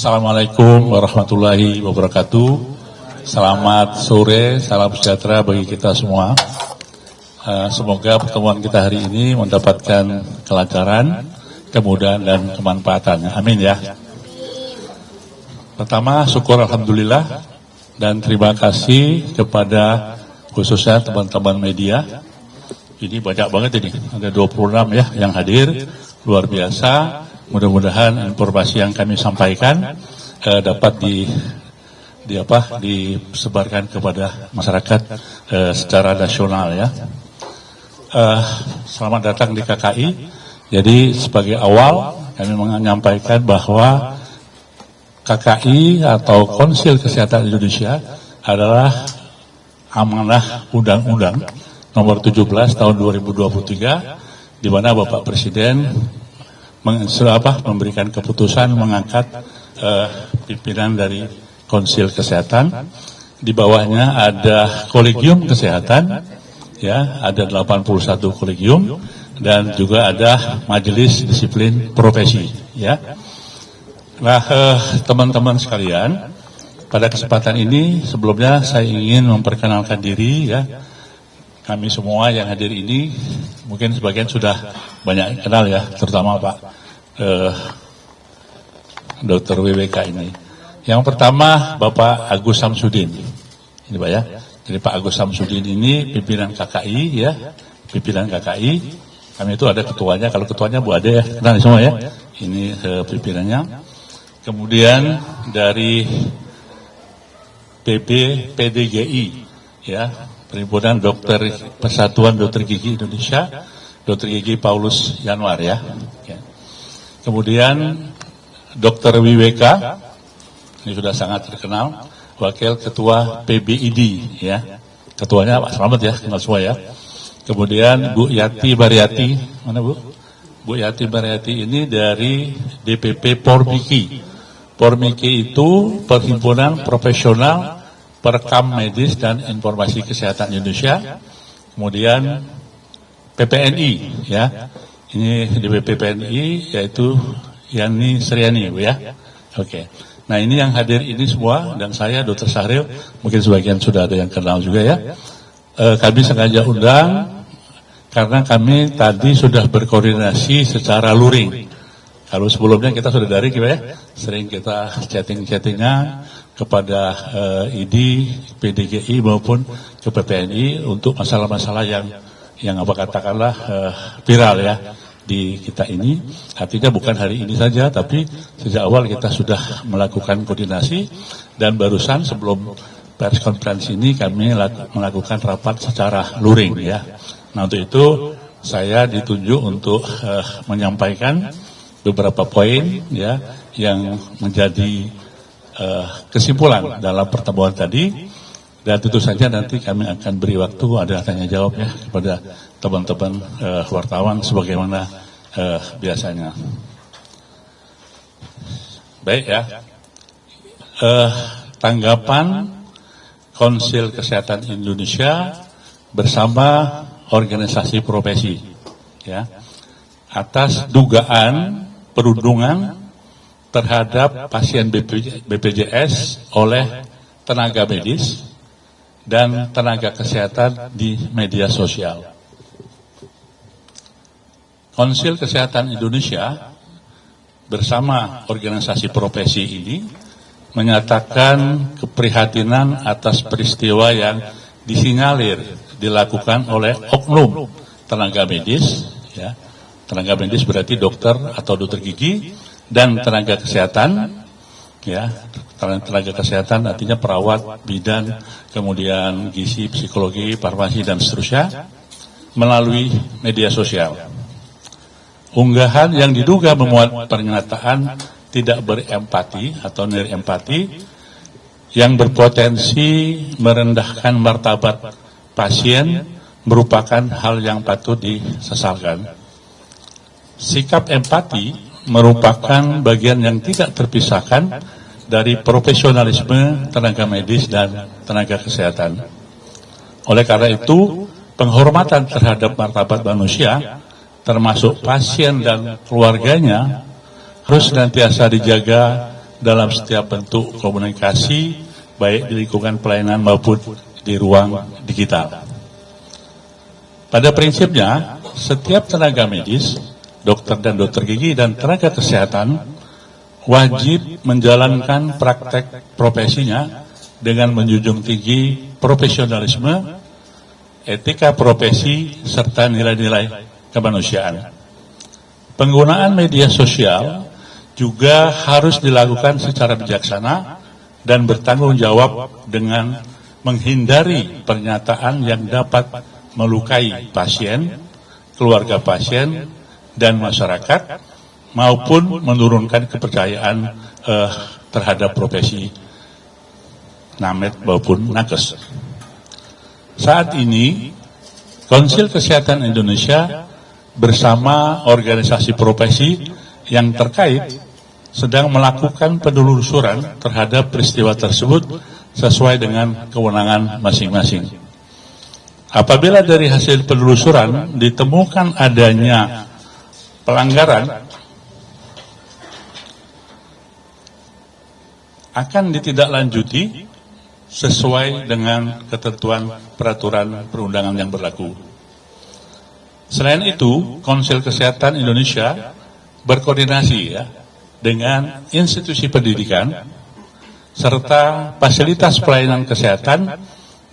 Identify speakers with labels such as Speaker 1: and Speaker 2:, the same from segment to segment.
Speaker 1: Assalamualaikum warahmatullahi wabarakatuh. Selamat sore, salam sejahtera bagi kita semua. Semoga pertemuan kita hari ini mendapatkan kelancaran, kemudahan dan kemanfaatannya. Amin ya. Pertama, syukur alhamdulillah dan terima kasih kepada khususnya teman-teman media. Ini banyak banget ini, ada 26 ya yang hadir, luar biasa. Mudah-mudahan informasi yang kami sampaikan dapat disebarkan kepada masyarakat secara nasional ya. Selamat datang di KKI. Jadi sebagai awal kami menyampaikan bahwa KKI atau Konsil Kesehatan Indonesia adalah amanah Undang-Undang nomor 17 tahun 2023 di mana Bapak Presiden memberikan keputusan mengangkat pimpinan dari Konsil Kesehatan. Di bawahnya ada Kolegium Kesehatan, ya, ada 81 kolegium dan juga ada Majelis Disiplin Profesi, ya. Nah, teman-teman sekalian, pada kesempatan ini sebelumnya saya ingin memperkenalkan diri, ya. Kami semua yang hadir ini mungkin sebagian sudah banyak kenal ya, terutama Pak Dr. WWK ini. Yang pertama Bapak Agus Samsudin, ini Pak ya. Jadi Pak Agus Samsudin ini pimpinan KKI ya, pimpinan KKI. Kami itu ada ketuanya, kalau ketuanya Bu Ade ya, kenal semua ya. Ini pimpinannya. Kemudian dari PDGI ya, Perhimpunan Persatuan Dokter Gigi Indonesia, Dokter Gigi Paulus Yanuar ya. Kemudian Dr. WWK, ini sudah sangat terkenal, Wakil Ketua PBID ya. Ketuanya Pak Slamet ya, kenal semua ya. Kemudian Bu Yati Baryati, mana Bu? Bu Yati Baryati ini dari DPP Pormiki. Pormiki itu Perhimpunan Profesional Perekam Medis dan Informasi Kesehatan Indonesia. Kemudian PPNI ya. Ini di PPNI yaitu Yani Sriani Bu ya. Oke. Nah, ini yang hadir ini semua dan saya Dr. Syahril, mungkin sebagian sudah ada yang kenal juga ya. Kami sengaja undang karena kami tadi sudah berkoordinasi secara luring. Kalau sebelumnya kita sudah daring ya, sering kita chatting-chattingan kepada ID, PDGI maupun ke PPNI untuk masalah-masalah yang apa katakanlah viral ya di kita ini. Artinya bukan hari ini saja, tapi sejak awal kita sudah melakukan koordinasi dan barusan sebelum pers konferensi ini kami melakukan rapat secara luring ya. Nah, untuk itu saya ditunjuk untuk menyampaikan beberapa poin ya yang menjadi kesimpulan dalam pertemuan tadi, dan tentu saja nanti kami akan beri waktu ada tanya jawab ya kepada teman-teman wartawan sebagaimana biasanya. Baik ya, tanggapan Konsil Kesehatan Indonesia bersama organisasi profesi ya atas dugaan perundungan terhadap pasien BPJS oleh tenaga medis dan tenaga kesehatan di media sosial. Konsil Kesehatan Indonesia bersama organisasi profesi ini menyatakan keprihatinan atas peristiwa yang disinyalir dilakukan oleh oknum tenaga medis ya. Tenaga medis berarti dokter atau dokter gigi dan tenaga kesehatan ya. Tenaga kesehatan artinya perawat, bidan, kemudian gizi, psikologi, farmasi dan seterusnya melalui media sosial. Unggahan yang diduga memuat pernyataan tidak berempati atau nilai empati yang berpotensi merendahkan martabat pasien merupakan hal yang patut disesalkan. Sikap empati merupakan bagian yang tidak terpisahkan dari profesionalisme tenaga medis dan tenaga kesehatan. Oleh karena itu, penghormatan terhadap martabat manusia, termasuk pasien dan keluarganya, harus senantiasa dijaga dalam setiap bentuk komunikasi, baik di lingkungan pelayanan maupun di ruang digital. Pada prinsipnya, setiap tenaga medis, dokter dan dokter gigi dan tenaga kesehatan wajib menjalankan praktek profesinya dengan menjunjung tinggi profesionalisme, etika profesi, serta nilai-nilai kemanusiaan. Penggunaan media sosial juga harus dilakukan secara bijaksana dan bertanggung jawab dengan menghindari pernyataan yang dapat melukai pasien, keluarga pasien, dan masyarakat, maupun menurunkan kepercayaan terhadap profesi named maupun nakes. Saat ini, Konsil Kesehatan Indonesia bersama organisasi profesi yang terkait sedang melakukan penelusuran terhadap peristiwa tersebut sesuai dengan kewenangan masing-masing. Apabila dari hasil penelusuran ditemukan adanya pelanggaran, akan ditindaklanjuti sesuai dengan ketentuan peraturan perundangan yang berlaku. Selain itu, Konsil Kesehatan Indonesia berkoordinasi dengan institusi pendidikan serta fasilitas pelayanan kesehatan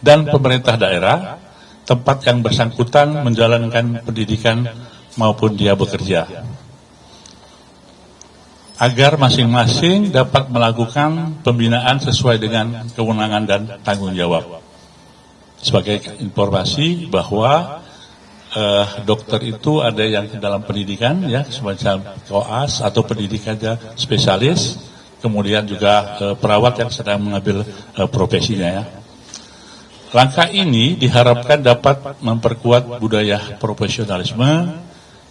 Speaker 1: dan pemerintah daerah tempat yang bersangkutan menjalankan pendidikan maupun dia bekerja, agar masing-masing dapat melakukan pembinaan sesuai dengan kewenangan dan tanggung jawab. Sebagai informasi bahwa dokter itu ada yang dalam pendidikan, semacam koas atau pendidikan spesialis, kemudian juga perawat yang sedang mengambil profesinya. Langkah ini diharapkan dapat memperkuat budaya profesionalisme,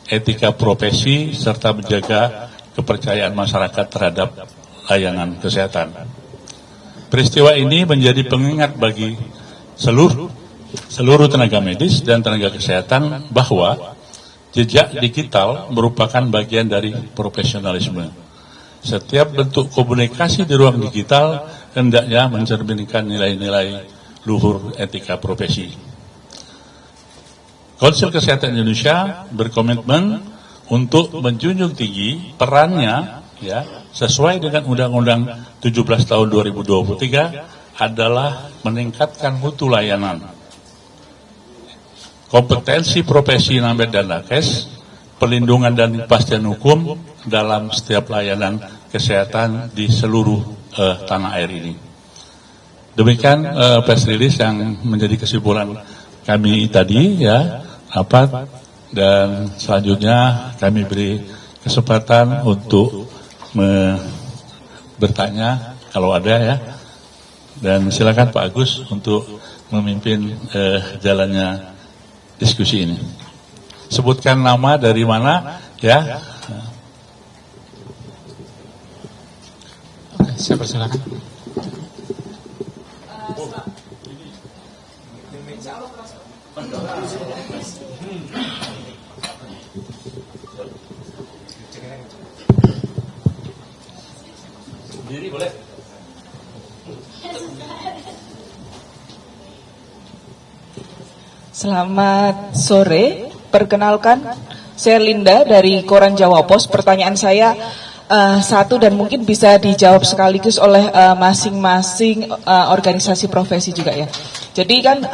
Speaker 1: etika profesi, serta menjaga kepercayaan masyarakat terhadap layanan kesehatan. Peristiwa ini menjadi pengingat bagi seluruh tenaga medis dan tenaga kesehatan bahwa jejak digital merupakan bagian dari profesionalisme. Setiap bentuk komunikasi di ruang digital hendaknya mencerminkan nilai-nilai luhur etika profesi. Konsil Kesehatan Indonesia berkomitmen untuk menjunjung tinggi perannya sesuai dengan Undang-Undang 17 tahun 2023 adalah meningkatkan mutu layanan, kompetensi profesi named dan nakes, perlindungan dan kepastian hukum dalam setiap layanan kesehatan di seluruh tanah air ini. Demikian press release yang menjadi kesimpulan kami tadi rapat, dan selanjutnya kami beri kesempatan untuk bertanya kalau ada dan silakan Pak Agus untuk memimpin jalannya diskusi ini. Sebutkan nama dari mana
Speaker 2: Oke, saya persilakan.
Speaker 1: Diri boleh.
Speaker 3: Selamat sore, perkenalkan saya Linda dari Koran Jawa Pos. Pertanyaan saya satu dan mungkin bisa dijawab sekaligus oleh masing-masing organisasi profesi juga ya. Jadi kan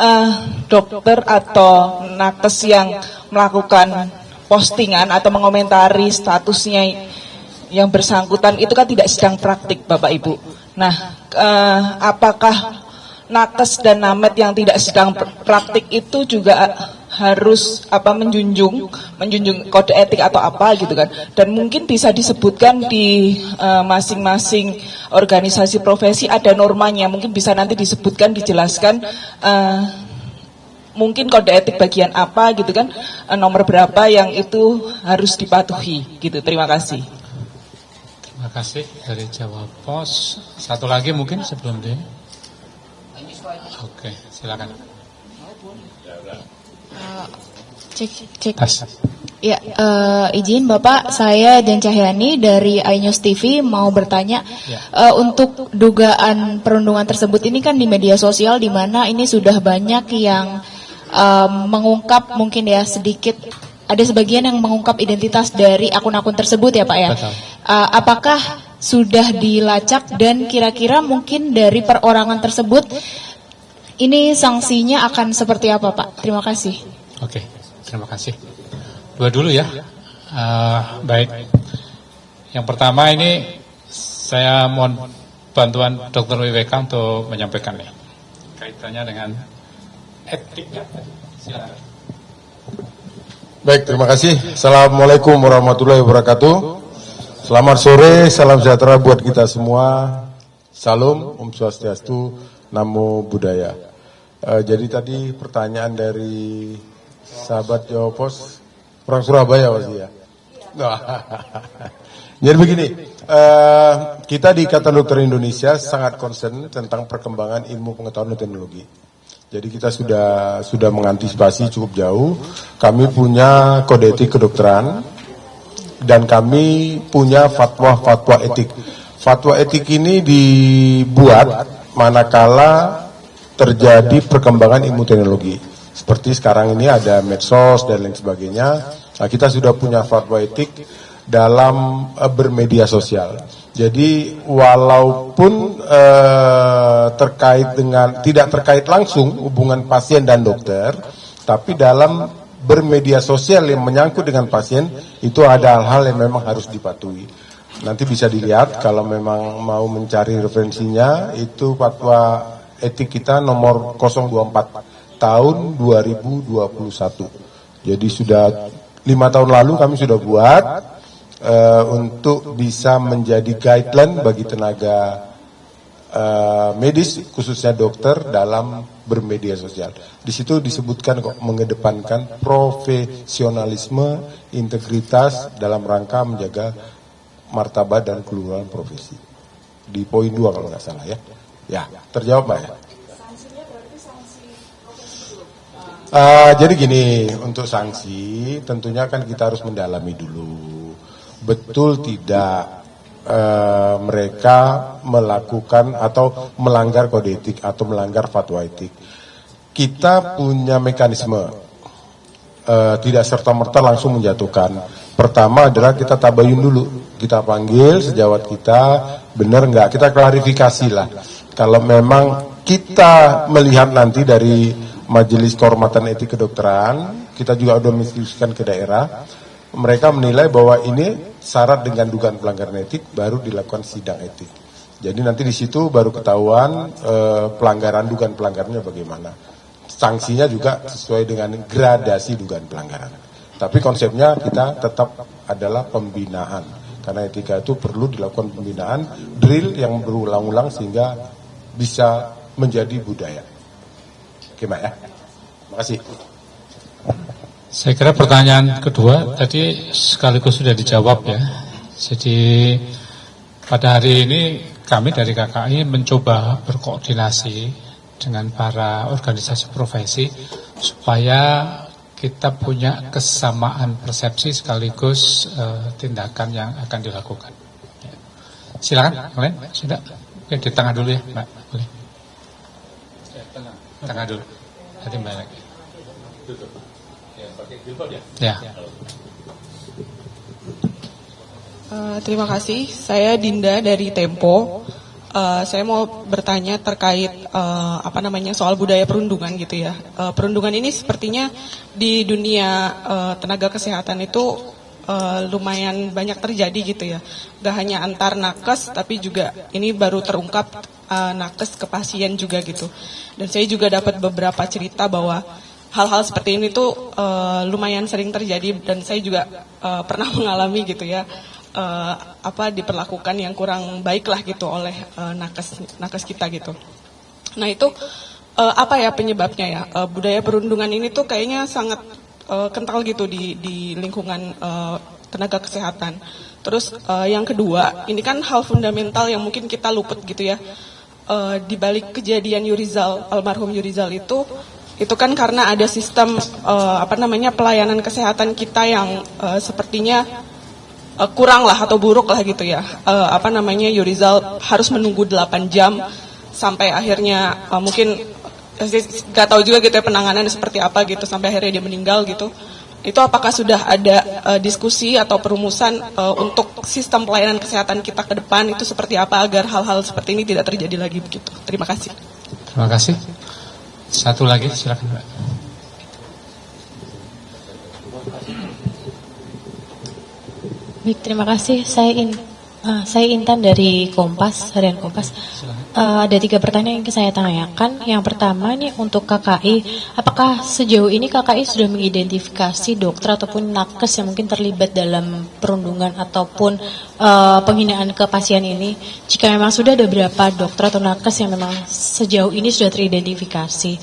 Speaker 3: dokter atau nakes yang melakukan postingan atau mengomentari statusnya yang bersangkutan itu kan tidak sedang praktik Bapak Ibu. Nah, apakah nakes dan named yang tidak sedang praktik itu juga harus menjunjung kode etik atau apa gitu kan? Dan mungkin bisa disebutkan di masing-masing organisasi profesi ada normanya, mungkin bisa nanti disebutkan, dijelaskan mungkin kode etik bagian apa gitu kan, nomor berapa yang itu harus dipatuhi gitu. Terima kasih.
Speaker 2: Terima kasih dari Jawa Pos. Satu lagi mungkin sebelum dia. Oke, silakan.
Speaker 4: Cek.
Speaker 2: Tas.
Speaker 4: Ya, izin Bapak, saya Jan Cahyani dari iNews TV mau bertanya untuk dugaan perundungan tersebut ini kan di media sosial di mana ini sudah banyak yang mengungkap mungkin ya sedikit ada sebagian yang mengungkap identitas dari akun-akun tersebut ya Pak ya. Apakah sudah dilacak dan kira-kira mungkin dari perorangan tersebut ini sanksinya akan seperti apa Pak? Terima kasih.
Speaker 2: Oke, terima kasih. Dua dulu ya. Baik. Yang pertama ini saya mohon bantuan Dr. Wiweka untuk menyampaikan nih kaitannya dengan etik. Silakan.
Speaker 5: Baik, terima kasih. Assalamualaikum warahmatullahi wabarakatuh. Selamat sore, salam sejahtera buat kita semua. Salam, Om Swastiastu, Namo Buddhaya. Jadi tadi pertanyaan dari sahabat Jawa Pos. Orang Surabaya pasti ya. Jadi begini, kita di Ikatan Dokter Indonesia sangat concern tentang perkembangan ilmu pengetahuan dan teknologi. Jadi kita sudah mengantisipasi cukup jauh. Kami punya kode etik kedokteran dan kami punya fatwa etik. Fatwa etik ini dibuat manakala terjadi perkembangan ilmu teknologi. Seperti sekarang ini ada medsos dan lain sebagainya. Nah, kita sudah punya fatwa etik dalam bermedia sosial. Jadi walaupun tidak terkait langsung hubungan pasien dan dokter, tapi dalam bermedia sosial yang menyangkut dengan pasien itu ada hal-hal yang memang harus dipatuhi. Nanti bisa dilihat kalau memang mau mencari referensinya, itu fatwa etik kita nomor 024 tahun 2021. Jadi sudah 5 tahun lalu kami sudah buat untuk bisa menjadi guideline bagi tenaga medis khususnya dokter dalam bermedia sosial. Di situ disebutkan kok mengedepankan profesionalisme, integritas dalam rangka menjaga martabat dan keluhuran profesi. Di poin 2 kalau nggak salah ya. Ya, terjawab Mbak ya. Jadi gini, untuk sanksi tentunya kan kita harus mendalami dulu. Betul tidak mereka melakukan atau melanggar kode etik atau melanggar fatwa etik. Kita punya mekanisme, tidak serta-merta langsung menjatuhkan. Pertama adalah kita tabayun dulu, kita panggil sejawat kita, benar nggak, kita klarifikasi lah. Kalau memang kita melihat nanti dari Majelis Kehormatan Etik Kedokteran, kita juga sudah menginstruksikan ke daerah, mereka menilai bahwa ini syarat dengan dugaan pelanggaran etik, baru dilakukan sidang etik. Jadi nanti di situ baru ketahuan dugaan pelanggarannya bagaimana. Sanksinya juga sesuai dengan gradasi dugaan pelanggaran. Tapi konsepnya kita tetap adalah pembinaan, karena etika itu perlu dilakukan pembinaan, drill yang berulang-ulang sehingga bisa menjadi budaya. Oke Mbak ya, terima kasih.
Speaker 2: Saya kira pertanyaan kedua tadi sekaligus sudah dijawab ya. Jadi pada hari ini kami dari KKI mencoba berkoordinasi dengan para organisasi profesi supaya kita punya kesamaan persepsi sekaligus tindakan yang akan dilakukan. Silakan, kalian sudah. Oke, di tengah dulu ya, Mbak. Boleh. Tengah dulu. Nanti Mbak lagi. Ya.
Speaker 6: Terima kasih. Saya Dinda dari Tempo. Saya mau bertanya terkait soal budaya perundungan gitu ya. Perundungan ini sepertinya di dunia tenaga kesehatan itu lumayan banyak terjadi gitu ya. Gak hanya antar nakes, tapi juga ini baru terungkap nakes ke pasien juga gitu. Dan saya juga dapat beberapa cerita bahwa hal-hal seperti ini tuh lumayan sering terjadi, dan saya juga pernah mengalami gitu ya. Diperlakukan yang kurang baik lah gitu oleh nakes kita gitu. Nah itu apa ya penyebabnya ya? Budaya perundungan ini tuh kayaknya sangat kental gitu di lingkungan tenaga kesehatan. Terus yang kedua, ini kan hal fundamental yang mungkin kita luput gitu ya. Di balik kejadian Yurizal, almarhum Yurizal itu Itu kan karena ada sistem pelayanan kesehatan kita yang sepertinya kurang lah atau buruk lah gitu ya. Yurizal harus menunggu 8 jam sampai akhirnya mungkin nggak tahu juga gitu ya penanganan seperti apa gitu sampai akhirnya dia meninggal gitu. Itu apakah sudah ada diskusi atau perumusan untuk sistem pelayanan kesehatan kita ke depan itu seperti apa agar hal-hal seperti ini tidak terjadi lagi begitu. Terima kasih.
Speaker 2: Terima kasih. Satu lagi, silakan Mbak.
Speaker 7: Baik, terima kasih. Saya Intan dari Kompas, harian Kompas. Ada 3 pertanyaan yang saya tanyakan. Yang pertama ini untuk KKI, apakah sejauh ini KKI sudah mengidentifikasi dokter ataupun nakes yang mungkin terlibat dalam perundungan ataupun penghinaan ke pasien ini? Jika memang sudah, ada berapa dokter atau nakes yang memang sejauh ini sudah teridentifikasi?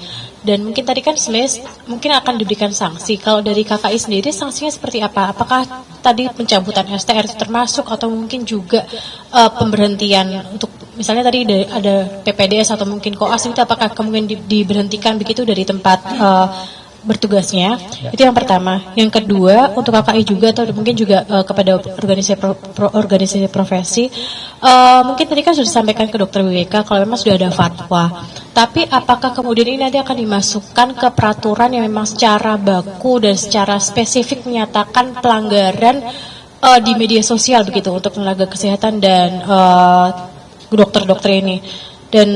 Speaker 7: Dan mungkin tadi kan sebenarnya mungkin akan diberikan sanksi. Kalau dari KKI sendiri sanksinya seperti apa? Apakah tadi pencabutan STR itu termasuk atau mungkin juga pemberhentian untuk misalnya tadi ada PPDS atau mungkin koas itu apakah kemudian diberhentikan begitu dari tempat bertugasnya? Itu yang pertama. Yang kedua untuk KKI juga atau mungkin juga kepada organisasi profesi, mungkin tadi kan sudah disampaikan ke Dokter WWK kalau memang sudah ada fatwa. Tapi apakah kemudian ini nanti akan dimasukkan ke peraturan yang memang secara baku dan secara spesifik menyatakan pelanggaran di media sosial begitu untuk tenaga kesehatan dan dokter-dokter ini? Dan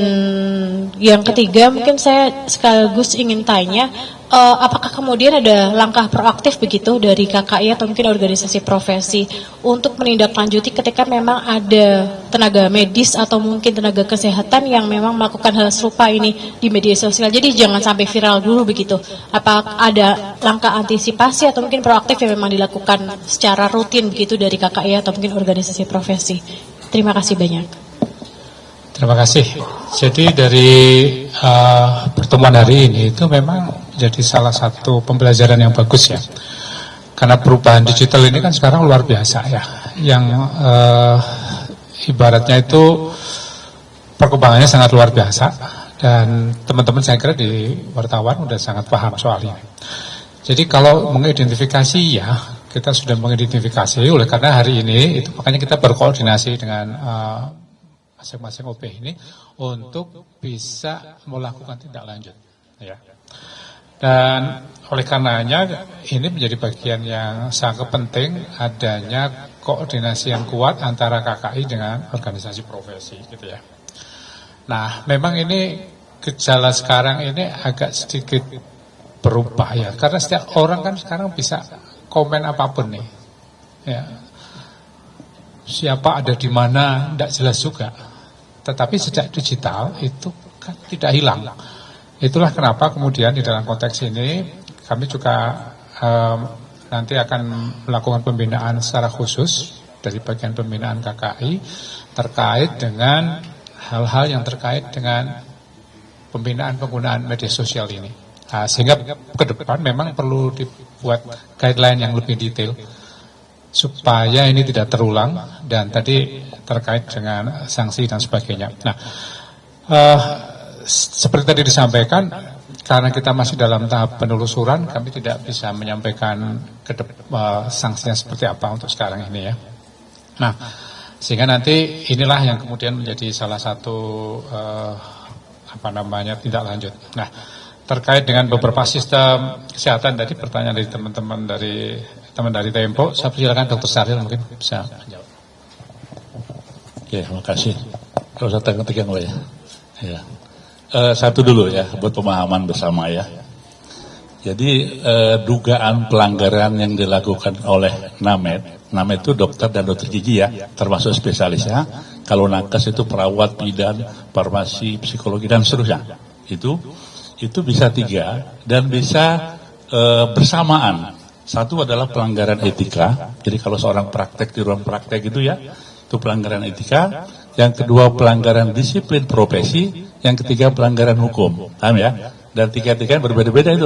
Speaker 7: yang ketiga mungkin saya sekaligus ingin tanya, apakah kemudian ada langkah proaktif begitu dari KKI atau mungkin organisasi profesi untuk menindaklanjuti ketika memang ada tenaga medis atau mungkin tenaga kesehatan yang memang melakukan hal serupa ini di media sosial. Jadi jangan sampai viral dulu begitu. Apa ada langkah antisipasi atau mungkin proaktif yang memang dilakukan secara rutin begitu dari KKI atau mungkin organisasi profesi? Terima kasih banyak.
Speaker 2: Terima kasih. Jadi dari pertemuan hari ini itu memang jadi salah satu pembelajaran yang bagus ya. Karena perubahan digital ini kan sekarang luar biasa ya. Yang ibaratnya itu perkembangannya sangat luar biasa. Dan teman-teman saya kira di wartawan udah sangat paham soal ini. Jadi kalau mengidentifikasi ya, kita sudah mengidentifikasi oleh karena hari ini itu makanya kita berkoordinasi dengan masing-masing OP ini untuk bisa melakukan tindak lanjut ya. Dan oleh karenanya ini menjadi bagian yang sangat penting adanya koordinasi yang kuat antara KKI dengan organisasi profesi gitu ya. Nah, memang ini gejala sekarang ini agak sedikit berubah ya, karena setiap orang kan sekarang bisa komen apapun nih ya. Siapa ada di mana tidak jelas juga. Tetapi sejak digital itu kan tidak hilang. Itulah kenapa kemudian di dalam konteks ini kami juga nanti akan melakukan pembinaan secara khusus dari bagian pembinaan KKI terkait dengan hal-hal yang terkait dengan pembinaan penggunaan media sosial ini. Nah, sehingga ke depan memang perlu dibuat guideline yang lebih detail supaya ini tidak terulang dan tadi terkait dengan sanksi dan sebagainya. Nah, seperti tadi disampaikan, karena kita masih dalam tahap penelusuran, kami tidak bisa menyampaikan sanksinya seperti apa untuk sekarang ini ya. Nah, sehingga nanti inilah yang kemudian menjadi salah satu tindak lanjut. Nah, terkait dengan beberapa sistem kesehatan tadi pertanyaan dari teman-teman dari Tempo, saya persilakan Dr. Syahril mungkin bisa menjawab.
Speaker 1: Oke, terima kasih. Kalau saya tengok-tengok yang ya. Ya. Satu dulu ya, buat pemahaman bersama ya. Jadi dugaan pelanggaran yang dilakukan oleh NAMED itu dokter dan dokter gigi ya, termasuk spesialisnya. Kalau nakes itu perawat, bidan, farmasi, psikologi dan seterusnya. Itu bisa 3 dan bisa bersamaan. Satu adalah pelanggaran etika. Jadi kalau seorang praktek di ruang praktek itu ya, itu pelanggaran etika. Yang kedua pelanggaran disiplin profesi. Yang ketiga pelanggaran hukum. Paham ya? Dan 3-3 berbeda-beda itu.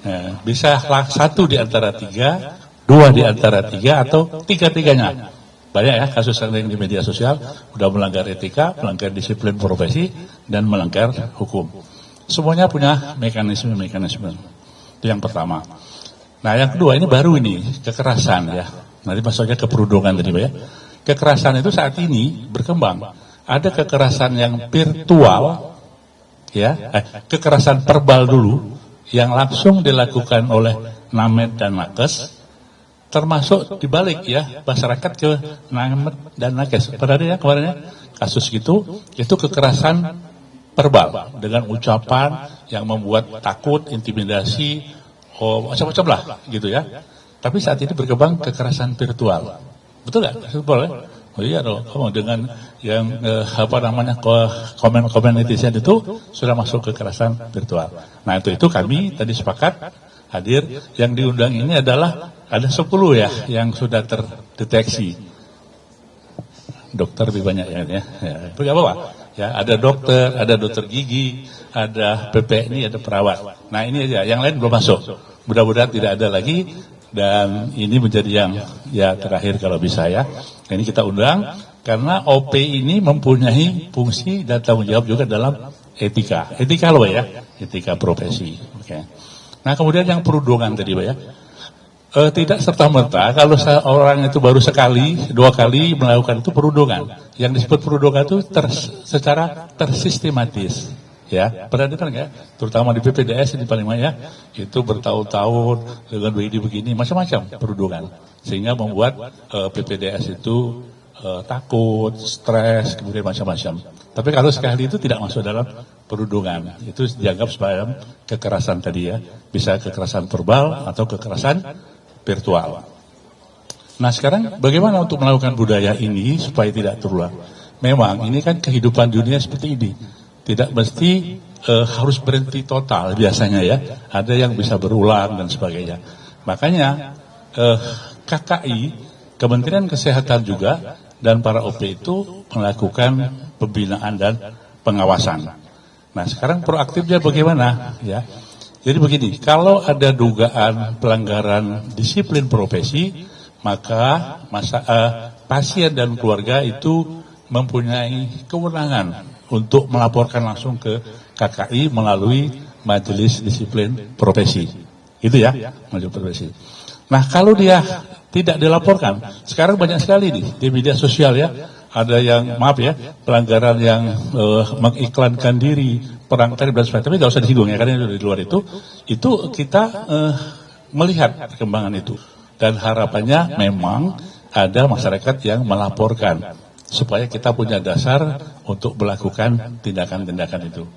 Speaker 1: Nah, bisa satu di antara 3, 2 di antara 3 atau 3-3-nya. Banyak ya kasus yang di media sosial udah melanggar etika, melanggar disiplin profesi dan melanggar hukum. semuanya punya mekanisme. Itu yang pertama. Nah, yang kedua ini baru ini, kekerasan ya. Nanti masuknya ke perundungan tadi Pak ya. Kekerasan itu saat ini berkembang. Ada kekerasan yang virtual, ya, kekerasan verbal dulu, yang langsung dilakukan oleh Named dan Nakes, termasuk dibalik ya, masyarakat ke Named dan Nakes. Pada ada ya kemarin ya, kasus gitu, itu kekerasan verbal dengan ucapan yang membuat takut, intimidasi, macam-macam lah gitu ya. Tapi saat ini berkembang kekerasan virtual, betul nggak? Virtual ya? Oh iya dong, dengan yang komen-komen netizen itu sudah masuk kekerasan virtual. Nah itu kami tadi sepakat hadir. Yang diundang ini adalah ada 10 ya yang sudah terdeteksi. Dokter lebih banyak ya, itu nggak apa-apa. Ya, ada dokter gigi, ada PPNI, ada perawat. Nah ini aja, yang lain belum masuk. Mudah-mudahan tidak ada lagi. Dan ini menjadi yang ya terakhir kalau bisa ya. Ini kita undang karena OP ini mempunyai fungsi dan tanggung jawab juga dalam etika loh ya, etika profesi. Oke. Nah kemudian yang perundungan tadi Pak ya, tidak serta-merta kalau orang itu baru sekali, 2 kali melakukan itu perundungan. Yang disebut perundungan itu secara tersistematis. Ya, pernah dengar nggak? Terutama di PPDS di Palembang ya, itu bertahun-tahun dengan begini macam-macam perundungan, sehingga membuat PPDS itu takut, stres, kemudian macam-macam. Tapi kalau sekali itu tidak masuk dalam perundungan, itu dianggap sebagai kekerasan tadi ya, bisa kekerasan verbal atau kekerasan virtual. Nah sekarang bagaimana untuk melakukan budaya ini supaya tidak terulang? Memang ini kan kehidupan dunia seperti ini. Tidak mesti harus berhenti total biasanya ya. Ada yang bisa berulang dan sebagainya. Makanya KKI, Kementerian Kesehatan juga, dan para OP itu melakukan pembinaan dan pengawasan. Nah sekarang proaktifnya bagaimana ya? Jadi begini, kalau ada dugaan pelanggaran disiplin profesi, maka pasien dan keluarga itu mempunyai kewenangan untuk melaporkan langsung ke KKI melalui Majelis Disiplin Profesi. Itu ya, Majelis Profesi. Nah, kalau dia tidak dilaporkan, sekarang banyak sekali nih di media sosial ya, ada yang maaf ya, pelanggaran yang mengiklankan diri, perang tarif dan sebagainya, tapi nggak usah disinggung ya, karena di luar itu kita melihat perkembangan itu. Dan harapannya memang ada masyarakat yang melaporkan, supaya kita punya dasar untuk melakukan tindakan-tindakan itu.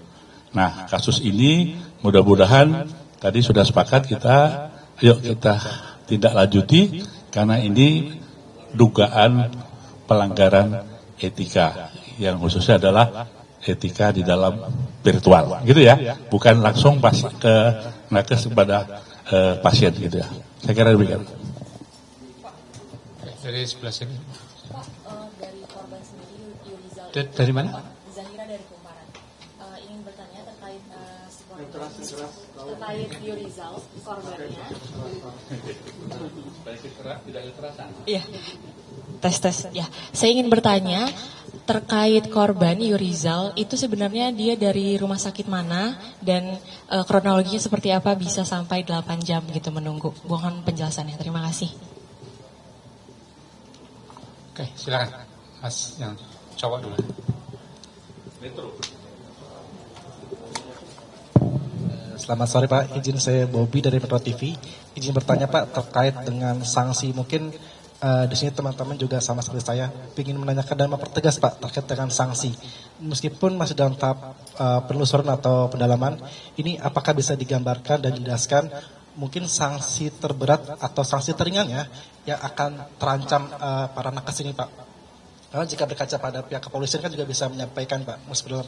Speaker 1: Nah, kasus ini mudah-mudahan tadi sudah sepakat kita tindak lanjuti, karena ini dugaan pelanggaran etika, yang khususnya adalah etika di dalam virtual, gitu ya, bukan langsung ke nakes kepada pasien gitu ya. Saya kira demikian.
Speaker 2: Dari sebelah sini. Dari mana?
Speaker 8: Zahira dari Kumparan. Ingin bertanya terkait Yurizal, korbannya. Iya. Tes. Ya, saya ingin bertanya terkait korban Yurizal itu sebenarnya dia dari rumah sakit mana dan kronologinya seperti apa bisa sampai 8 jam gitu menunggu. Mohon penjelasannya. Terima kasih.
Speaker 2: Oke, silakan Mas yang cowok dulu.
Speaker 9: Selamat sore Pak, izin saya Bobby dari Metro TV. Izin bertanya Pak terkait dengan sanksi. Mungkin di sini teman-teman juga sama seperti saya ingin menanyakan dan mempertegas Pak terkait dengan sanksi. Meskipun masih dalam tahap penelusuran atau pendalaman, ini apakah bisa digambarkan dan dijelaskan mungkin sanksi terberat atau sanksi teringan ya yang akan terancam para nakes ini Pak? Karena jika berkaca pada pihak kepolisian kan juga bisa menyampaikan Pak, meskipun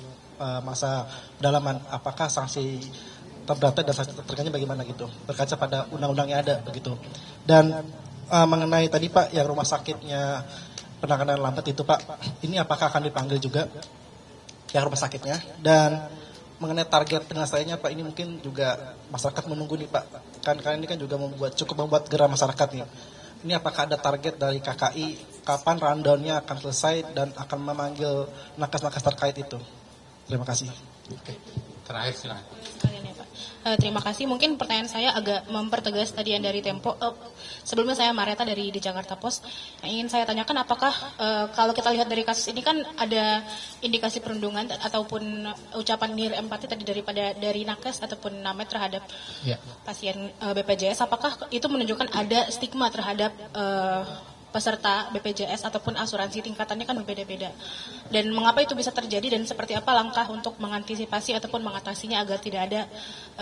Speaker 9: masa pendalaman, apakah sanksi terberatnya dan sanksi teringannya bagaimana gitu, berkaca pada undang-undang yang ada begitu. Dan mengenai tadi Pak yang rumah sakitnya penanganan lambat itu Pak, ini apakah akan dipanggil juga yang rumah sakitnya? Dan mengenai target penyelesaiannya Pak, ini mungkin juga masyarakat menunggu nih Pak, kan ini kan juga cukup membuat gerah masyarakat nih. Ini apakah ada target dari KKI kapan rundown-nya akan selesai dan akan memanggil nakes-nakes terkait itu? Terima kasih.
Speaker 2: Oke. Terakhir silakan.
Speaker 7: Sekalian ya Pak. Terima kasih. Mungkin pertanyaan saya agak mempertegas tadi yang dari Tempo. Sebelumnya saya Mareta dari di Jakarta Post. Yang ingin saya tanyakan apakah kalau kita lihat dari kasus ini kan ada indikasi perundungan ataupun ucapan nir empati tadi dari nakes ataupun Namet terhadap pasien BPJS. Apakah itu menunjukkan ada stigma terhadap peserta BPJS ataupun asuransi, tingkatannya kan berbeda-beda. Dan mengapa itu bisa terjadi dan seperti apa langkah untuk mengantisipasi ataupun mengatasinya agar tidak ada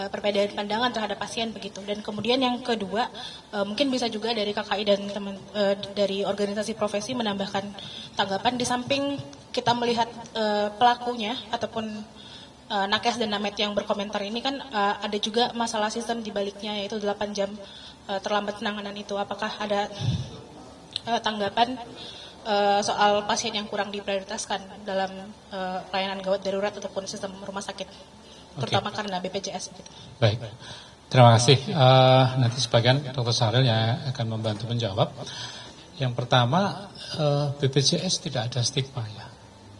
Speaker 7: perbedaan pandangan terhadap pasien begitu. Dan kemudian yang kedua, mungkin bisa juga dari KKI dan teman dari organisasi profesi menambahkan tanggapan di samping kita melihat pelakunya ataupun nakes dan Namet yang berkomentar ini kan ada juga masalah sistem di baliknya, yaitu 8 jam terlambat penanganan itu. Apakah ada tanggapan soal pasien yang kurang diprioritaskan dalam layanan gawat darurat ataupun sistem rumah sakit, terutama karena BPJS. Gitu.
Speaker 2: Baik, terima kasih. Nanti sebagian Dr. Sahril yang akan membantu menjawab. Yang pertama, BPJS tidak ada stigma ya,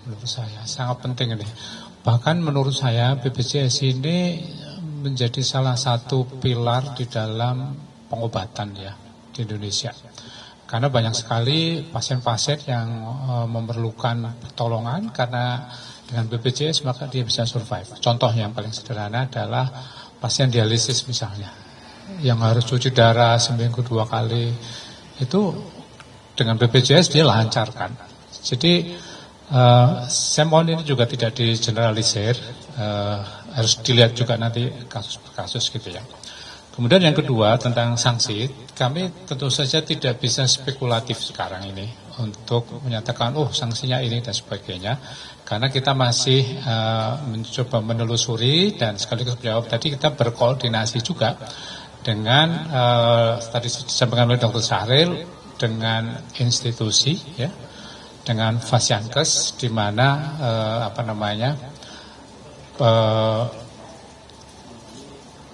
Speaker 2: menurut saya sangat penting ini. Bahkan menurut saya BPJS ini menjadi salah satu pilar di dalam pengobatan ya di Indonesia. Karena banyak sekali pasien-pasien yang memerlukan pertolongan karena dengan BPJS maka dia bisa survive. Contoh yang paling sederhana adalah pasien dialisis misalnya, yang harus cuci darah seminggu 2 kali, itu dengan BPJS dia lancarkan. Jadi saya mohon ini juga tidak digeneralisir, harus dilihat juga nanti kasus per kasus gitu ya. Kemudian yang kedua tentang sanksi, kami tentu saja tidak bisa spekulatif sekarang ini untuk menyatakan sanksinya ini dan sebagainya, karena kita masih mencoba menelusuri dan sekaligus menjawab tadi kita berkoordinasi juga dengan tadi disampaikan oleh Dr. Sahril dengan institusi ya, dengan Fasiankes di mana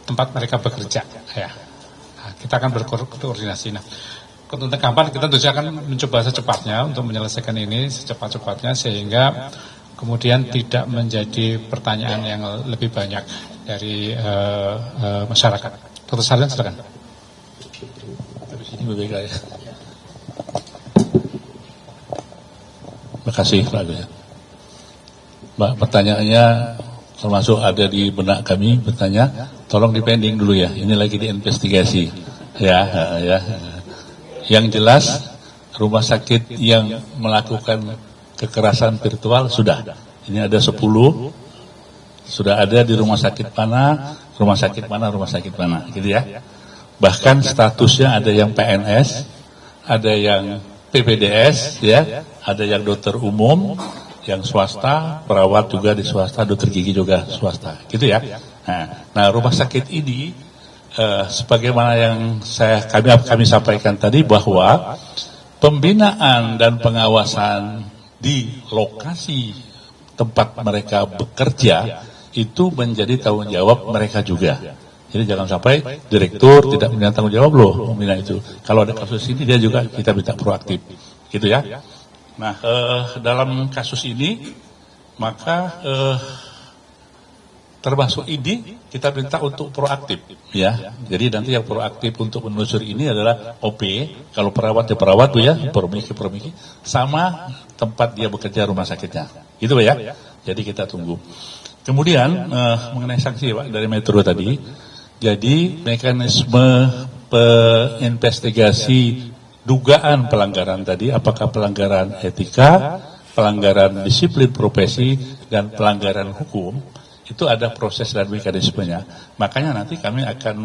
Speaker 2: tempat mereka bekerja ya. Nah, kita akan berkoordinasi. Nah, untuk kapan kita tentu akan mencoba secepatnya untuk menyelesaikan ini secepat-cepatnya sehingga kemudian tidak menjadi pertanyaan yang lebih banyak dari masyarakat. Dr. Sahril silakan.
Speaker 1: Habis ini BPK ya. Terima kasih Pak ya. Mbak, pertanyaannya termasuk ada di benak kami bertanya, tolong dipending dulu ya, ini lagi diinvestigasi ya. Yang jelas rumah sakit yang melakukan kekerasan virtual sudah, ini ada 10, sudah ada di rumah sakit mana gitu ya. Bahkan statusnya ada yang PNS, ada yang PPDS ya, ada yang dokter umum, yang swasta, perawat juga di swasta, dokter gigi juga swasta, gitu ya. Nah rumah sakit ini, sebagaimana yang kami sampaikan tadi bahwa pembinaan dan pengawasan di lokasi tempat mereka bekerja itu menjadi tanggung jawab mereka juga. Jadi jangan sampai direktur tidak punya tanggung jawab loh membina itu. Kalau ada kasus ini dia juga kita minta proaktif, gitu ya. Nah, dalam kasus ini, maka termasuk ini kita minta untuk proaktif, ya. Jadi nanti yang proaktif untuk menelusuri ini adalah OP, kalau perawat ya perawat tuh ya, permiki, sama tempat dia bekerja rumah sakitnya, gitu ya. Jadi kita tunggu. Kemudian mengenai sanksi Pak dari Metro tadi, jadi mekanisme investigasi dugaan pelanggaran tadi, apakah pelanggaran etika, pelanggaran disiplin profesi, dan pelanggaran hukum, itu ada proses dan mekanismenya. Makanya nanti kami akan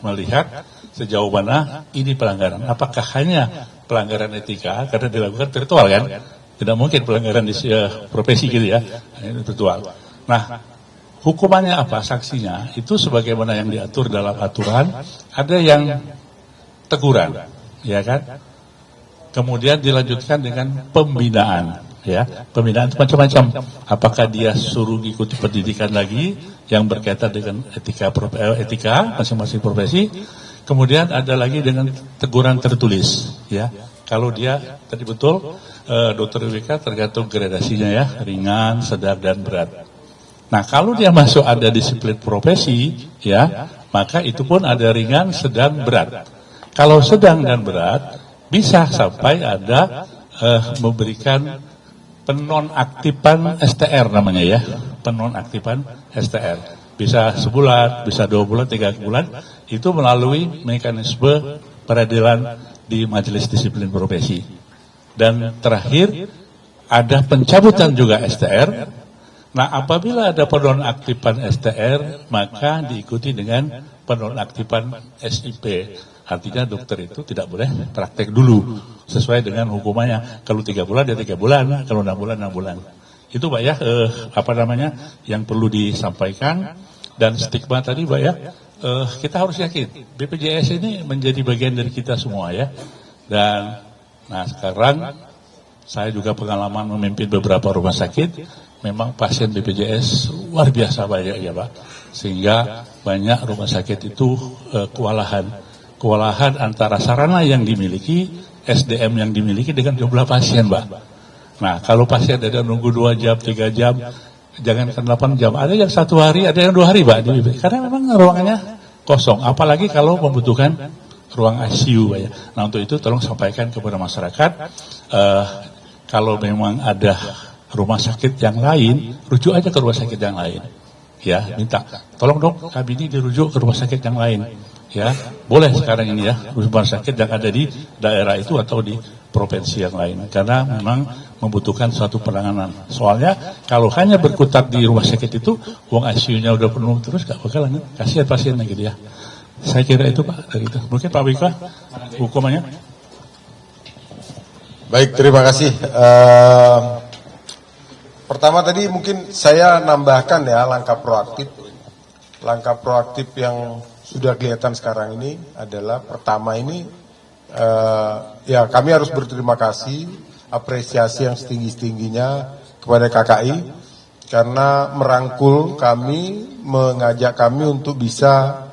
Speaker 1: melihat sejauh mana ini pelanggaran. Apakah hanya pelanggaran etika, karena dilakukan virtual kan? Tidak mungkin pelanggaran profesi gitu ya, ini virtual. Nah, hukumannya apa, sanksinya, itu sebagaimana yang diatur dalam aturan, ada yang teguran, ya kan? Kemudian dilanjutkan dengan pembinaan, ya. Pembinaan itu macam-macam. Apakah dia suruh ikuti pendidikan lagi yang berkaitan dengan etika masing-masing profesi. Kemudian ada lagi dengan teguran tertulis, ya. Kalau dia tadi betul Dokter WK tergantung gradasinya ya, ringan, sedang dan berat. Nah, kalau dia masuk ada disiplin profesi, ya, maka itu pun ada ringan, sedang, berat. Kalau sedang dan berat, bisa sampai ada memberikan penonaktifan STR namanya ya, penonaktifan STR. Bisa sebulan, bisa 2 bulan, 3 bulan, itu melalui mekanisme peradilan di Majelis Disiplin Profesi. Dan terakhir, ada pencabutan juga STR. Nah, apabila ada penonaktifan STR, maka diikuti dengan penonaktifan SIP. Artinya dokter itu tidak boleh praktek dulu, sesuai dengan hukumannya. Kalau 3 bulan, dia 3 bulan, kalau 6 bulan, 6 bulan. Itu Pak ya, yang perlu disampaikan. Dan stigma tadi Pak ya, kita harus yakin, BPJS ini menjadi bagian dari kita semua ya. Dan, nah sekarang, saya juga pengalaman memimpin beberapa rumah sakit. Memang pasien BPJS luar biasa banyak ya Pak, sehingga banyak rumah sakit itu kewalahan antara sarana yang dimiliki, SDM yang dimiliki dengan jumlah pasien Pak. Nah kalau pasien ada nunggu 2 jam, 3 jam, jangankan 8 jam, ada yang 1 hari, ada yang 2 hari Pak, karena memang ruangannya kosong, apalagi kalau membutuhkan ruang ICU Pak ya. Nah untuk itu tolong sampaikan kepada masyarakat, kalau memang ada rumah sakit yang lain, rujuk aja ke rumah sakit yang lain. Ya, minta, tolong dong kami ini dirujuk ke rumah sakit yang lain. Ya, boleh sekarang ini ya, rumah sakit yang ada di daerah itu atau di provinsi yang lain. Karena memang membutuhkan suatu penanganan. Soalnya kalau hanya berkutat di rumah sakit itu, uang ICU-nya udah penuh terus, gak bakalan, kasihan pasiennya gitu ya. Saya kira itu Pak, dari itu. Mungkin Pak Wika, hukumannya.
Speaker 5: Baik, terima kasih. Pertama tadi mungkin saya nambahkan ya langkah proaktif. Langkah proaktif yang sudah kelihatan sekarang ini adalah pertama ini ya kami harus berterima kasih, apresiasi yang setinggi-tingginya kepada KKI karena merangkul kami, mengajak kami untuk bisa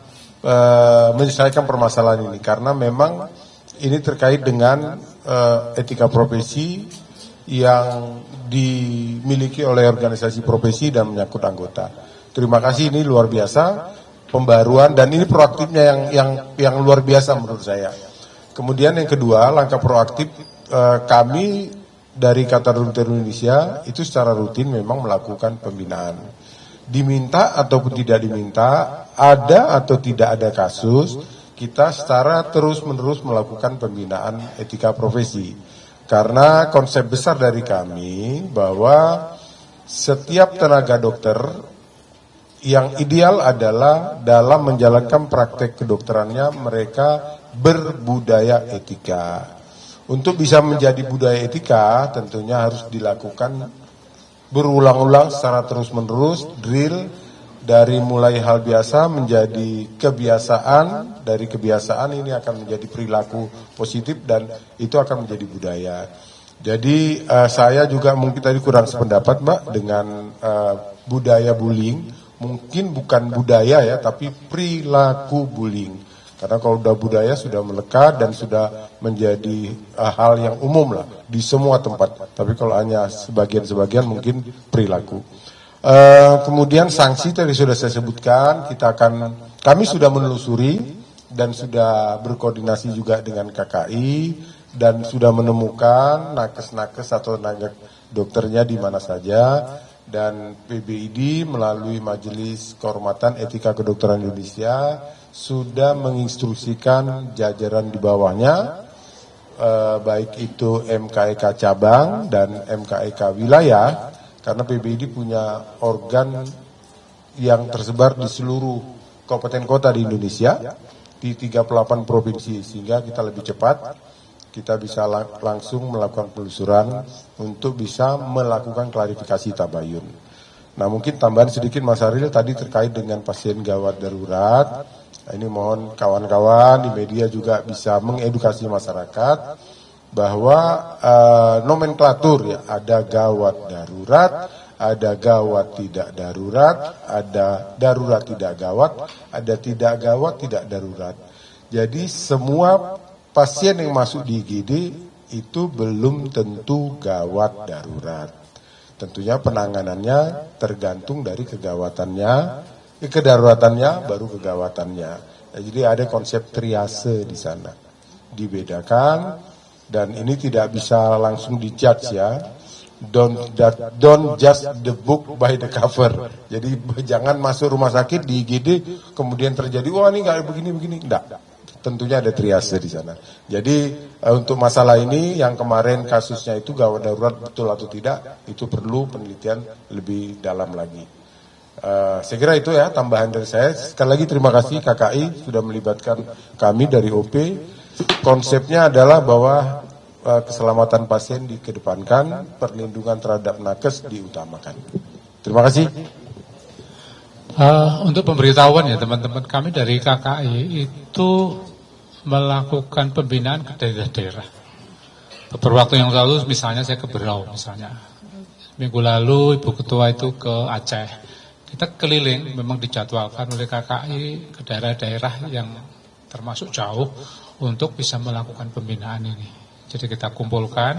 Speaker 5: menyelesaikan permasalahan ini karena memang ini terkait dengan etika profesi yang dimiliki oleh organisasi profesi dan menyangkut anggota. Terima kasih, ini luar biasa pembaruan dan ini proaktifnya yang luar biasa menurut saya. Kemudian yang kedua, langkah proaktif kami dari Ikatan Dokter Indonesia itu secara rutin memang melakukan pembinaan. Diminta ataupun tidak diminta, ada atau tidak ada kasus, kita secara terus-menerus melakukan pembinaan etika profesi. Karena konsep besar dari kami bahwa setiap tenaga dokter yang ideal adalah dalam menjalankan praktek kedokterannya mereka berbudaya etika. Untuk bisa menjadi budaya etika tentunya harus dilakukan berulang-ulang secara terus-menerus, drill dari mulai hal biasa menjadi kebiasaan, dari kebiasaan ini akan menjadi perilaku positif dan itu akan menjadi budaya. Jadi saya juga mungkin tadi kurang sependapat Mbak dengan budaya bullying, mungkin bukan budaya ya tapi perilaku bullying. Karena kalau sudah budaya sudah melekat dan sudah menjadi hal yang umum lah di semua tempat. Tapi kalau hanya sebagian-sebagian mungkin perilaku. Kemudian sanksi tadi sudah saya sebutkan, kami sudah menelusuri dan sudah berkoordinasi juga dengan KKI dan sudah menemukan nakes-nakes atau tenaga dokternya di mana saja dan PBID melalui Majelis Kehormatan Etika Kedokteran Indonesia sudah menginstruksikan jajaran di bawahnya baik itu MKEK cabang dan MKEK wilayah. Karena PBID punya organ yang tersebar di seluruh kabupaten kota di Indonesia, di 38 provinsi, sehingga kita lebih cepat, kita bisa langsung melakukan penelusuran untuk bisa melakukan klarifikasi tabayun. Nah mungkin tambahan sedikit Mas Aril tadi terkait dengan pasien gawat darurat, ini mohon kawan-kawan di media juga bisa mengedukasi masyarakat, bahwa nomenklatur ya ada gawat darurat, ada gawat tidak darurat, ada darurat tidak gawat, ada tidak gawat tidak darurat. Jadi semua pasien yang masuk di IGD itu belum tentu gawat darurat. Tentunya penanganannya tergantung dari kedaruratannya baru kegawatannya. Jadi ada konsep triase di sana, dibedakan, dan ini tidak bisa langsung dijudge ya. Don't judge the book by the cover. Jadi jangan masuk rumah sakit di IGD kemudian terjadi wah ini nggak begini, enggak. Tentunya ada triase di sana. Jadi untuk masalah ini yang kemarin kasusnya itu gawat darurat betul atau tidak, itu perlu penelitian lebih dalam lagi. Saya kira itu ya tambahan dari saya. Sekali lagi terima kasih KKI sudah melibatkan kami dari OP. Konsepnya adalah bahwa keselamatan pasien dikedepankan, perlindungan terhadap nakes diutamakan. Terima kasih.
Speaker 2: Untuk pemberitahuan ya teman-teman, kami dari KKI itu melakukan pembinaan ke daerah-daerah. Beberapa waktu yang lalu misalnya saya ke Berau misalnya. Minggu lalu Ibu Ketua itu ke Aceh. Kita keliling, memang dijadwalkan oleh KKI ke daerah-daerah yang termasuk jauh untuk bisa melakukan pembinaan ini. Jadi kita kumpulkan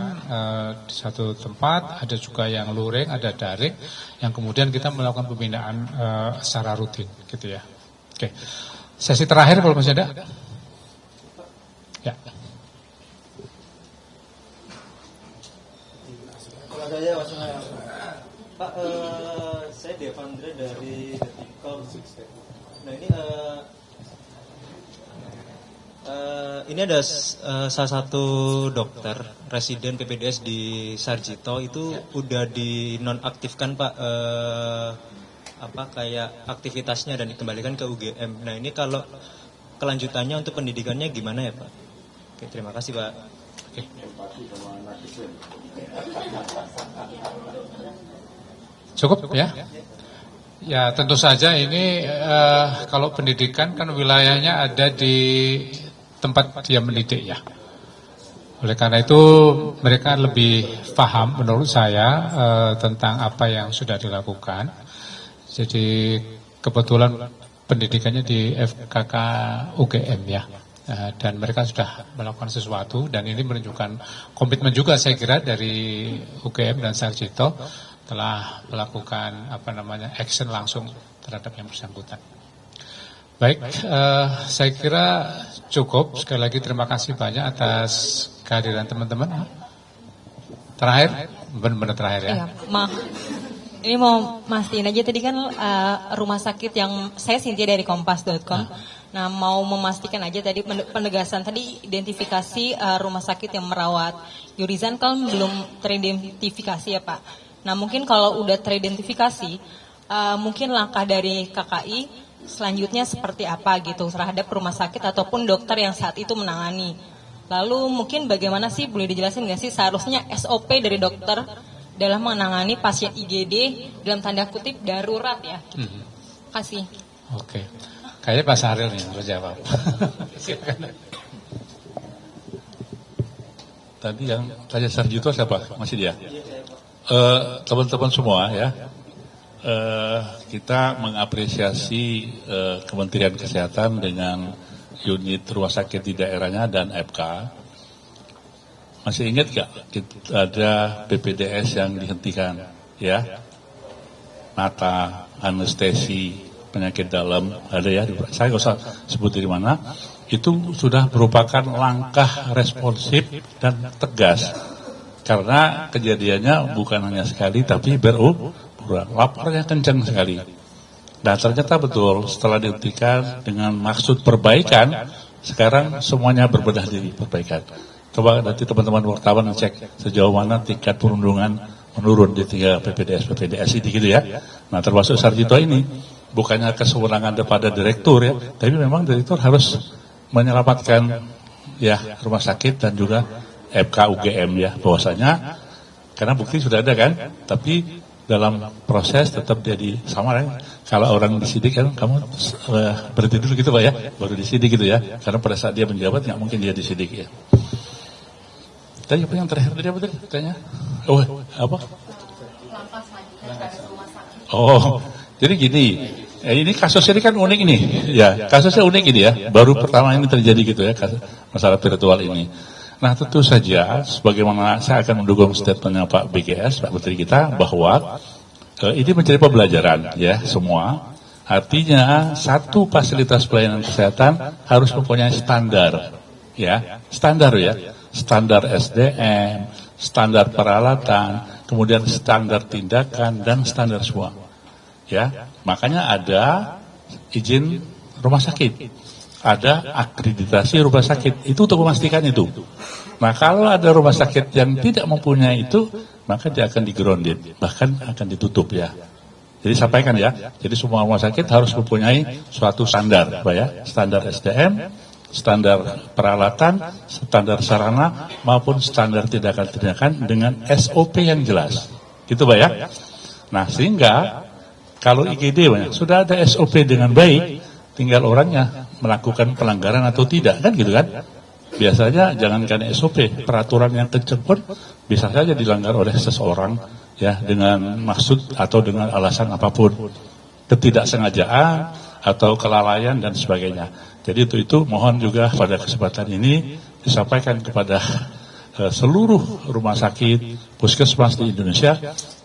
Speaker 2: di satu tempat, ada juga yang luring, ada daring, yang kemudian kita melakukan pembinaan secara rutin, gitu ya. Oke, sesi terakhir kalau masih ada. Ya.
Speaker 10: Kalau saya Pak, saya Devandre dari Detikcom. Nah ini ada salah satu dokter residen PPDS di Sarjito itu udah dinonaktifkan Pak, kayak aktivitasnya dan dikembalikan ke UGM. Nah ini kalau kelanjutannya untuk pendidikannya gimana ya Pak? Oke, terima kasih Pak. Oke.
Speaker 2: Cukup ya? Ya tentu saja ini kalau pendidikan kan wilayahnya ada di tempat dia mendidik ya. Oleh karena itu mereka lebih paham menurut saya tentang apa yang sudah dilakukan. Jadi kebetulan pendidikannya di FKK UGM ya. Dan mereka sudah melakukan sesuatu dan ini menunjukkan komitmen juga saya kira dari UGM dan Sarjito telah melakukan action langsung terhadap yang bersangkutan. Baik, saya kira cukup. Sekali lagi terima kasih banyak atas kehadiran teman-teman. Terakhir, benar-benar terakhir ya.
Speaker 8: Iya, maaf. Ini mau mastiin aja tadi kan rumah sakit yang saya Cynthia dari kompas.com. Nah, mau memastikan aja tadi penegasan tadi identifikasi rumah sakit yang merawat Yurizan kan belum teridentifikasi ya Pak. Nah, mungkin kalau udah teridentifikasi, mungkin langkah dari KKI selanjutnya seperti apa gitu terhadap rumah sakit ataupun dokter yang saat itu menangani. Lalu mungkin bagaimana sih, boleh dijelasin nggak sih seharusnya SOP dari dokter dalam menangani pasien IGD dalam tanda kutip darurat ya? Kasih.
Speaker 2: Oke. Kayaknya Pak Sahril nih harus jawab.
Speaker 1: Tadi yang tanya Sarjito siapa? Masih dia? Teman-teman semua ya, kita mengapresiasi Kementerian Kesehatan dengan unit rumah sakit di daerahnya dan FK. Masih ingat gak ada PPDS yang dihentikan ya? Mata, anestesi, penyakit dalam ada ya, saya nggak usah sebut dari mana. Itu sudah merupakan langkah responsif dan tegas karena kejadiannya bukan hanya sekali tapi berulang, lapornya kencang sekali. Dan ternyata betul setelah dihentikan dengan maksud perbaikan, sekarang semuanya berbenah diri perbaikan. Coba nanti teman-teman wartawan cek sejauh mana tingkat perundungan menurun di 3 PPDS ini gitu ya. Nah termasuk Sarjito ini bukannya kesewenangan daripada direktur ya, tapi memang direktur harus menyelamatkan ya rumah sakit dan juga FK UGM ya, bahwasanya karena bukti sudah ada kan, tapi dalam proses tetap jadi sama kan. Kalau orang disidik kan kamu berhenti dulu gitu Pak ya, baru disidik gitu ya, karena pada saat dia menjabat nggak mungkin dia disidik ya. Tadi apa yang terakhir tadi apa tadi tanya? Oh apa? Oh jadi gini. Ini kasus ini kan unik ini, ya kasusnya unik ini ya, baru pertama ini terjadi gitu ya, masalah virtual ini. Nah tentu saja, sebagaimana saya akan mendukung statementnya Pak BGS, Pak Menteri kita, bahwa ini menjadi pembelajaran ya semua. Artinya satu fasilitas pelayanan kesehatan harus mempunyai standar, ya standar SDM, standar peralatan, kemudian standar tindakan dan standar semua. Ya, makanya ada izin rumah sakit, ada akreditasi rumah sakit, itu untuk memastikan itu. Nah kalau ada rumah sakit yang tidak mempunyai itu, maka dia akan di-grounded, bahkan akan ditutup ya. Jadi sampaikan ya, jadi semua rumah sakit harus mempunyai suatu standar, Pak ya, standar SDM, standar peralatan, standar sarana, maupun standar tindakan-tindakan dengan SOP yang jelas. Gitu Pak ya. Nah sehingga kalau IGD sudah ada SOP dengan baik, tinggal orangnya melakukan pelanggaran atau tidak, kan gitu kan. Biasanya jangankan SOP, peraturan yang kenceng pun bisa saja dilanggar oleh seseorang ya dengan maksud atau dengan alasan apapun, ketidaksengajaan atau kelalaian dan sebagainya. Jadi itu mohon juga pada kesempatan ini disampaikan kepada seluruh rumah sakit, puskesmas di Indonesia,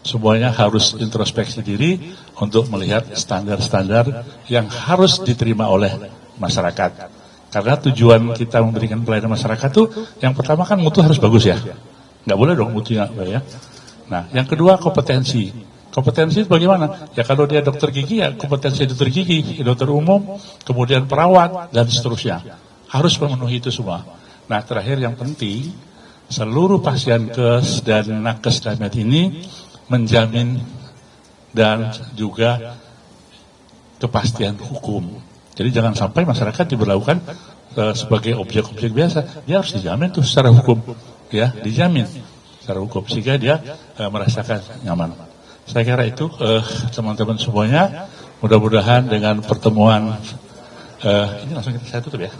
Speaker 1: semuanya harus introspeksi diri untuk melihat standar-standar yang harus diterima oleh masyarakat. Karena tujuan kita memberikan pelayanan masyarakat itu, yang pertama kan mutu harus bagus ya, nggak boleh dong mutunya ya. Nah, yang kedua kompetensi. Kompetensi bagaimana? Ya kalau dia dokter gigi ya kompetensi dokter gigi, dokter umum, kemudian perawat dan seterusnya. Harus memenuhi itu semua. Nah, terakhir yang penting, seluruh pasien kes dan nakes damet ini menjamin dan juga kepastian hukum. Jadi jangan sampai masyarakat diberlakukan sebagai objek-objek biasa. Dia harus dijamin tuh secara hukum, ya, dijamin secara hukum sehingga dia merasakan nyaman. Saya kira itu teman-teman semuanya, mudah-mudahan dengan pertemuan ini langsung saya tutup ya.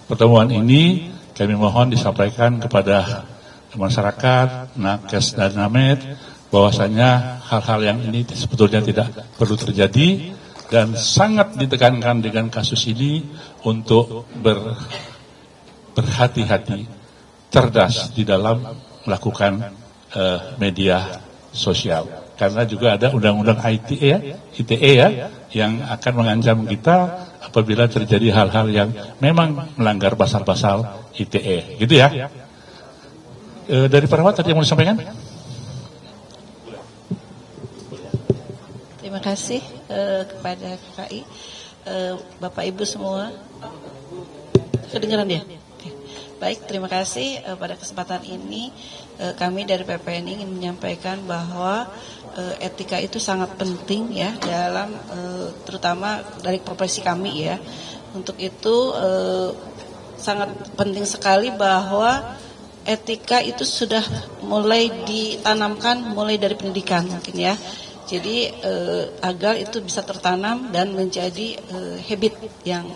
Speaker 1: Pertemuan ini kami mohon disampaikan kepada masyarakat, nakes dan namet bahwasanya hal-hal yang ini sebetulnya tidak perlu terjadi dan sangat ditekankan dengan kasus ini untuk berhati-hati, cerdas di dalam melakukan media sosial. Karena juga ada undang-undang ITE ya, yang akan mengancam kita apabila terjadi hal-hal yang memang melanggar pasal-pasal ITE. Gitu ya. Dari perawat tadi yang mau disampaikan?
Speaker 11: Terima kasih kepada KKI, Bapak Ibu semua. Kedengaran ya? Baik, terima kasih pada kesempatan ini kami dari PPNI ingin menyampaikan bahwa etika itu sangat penting ya dalam terutama dari profesi kami ya. Untuk itu sangat penting sekali bahwa etika itu sudah mulai ditanamkan mulai dari pendidikan mungkin ya. Jadi agar itu bisa tertanam dan menjadi habit yang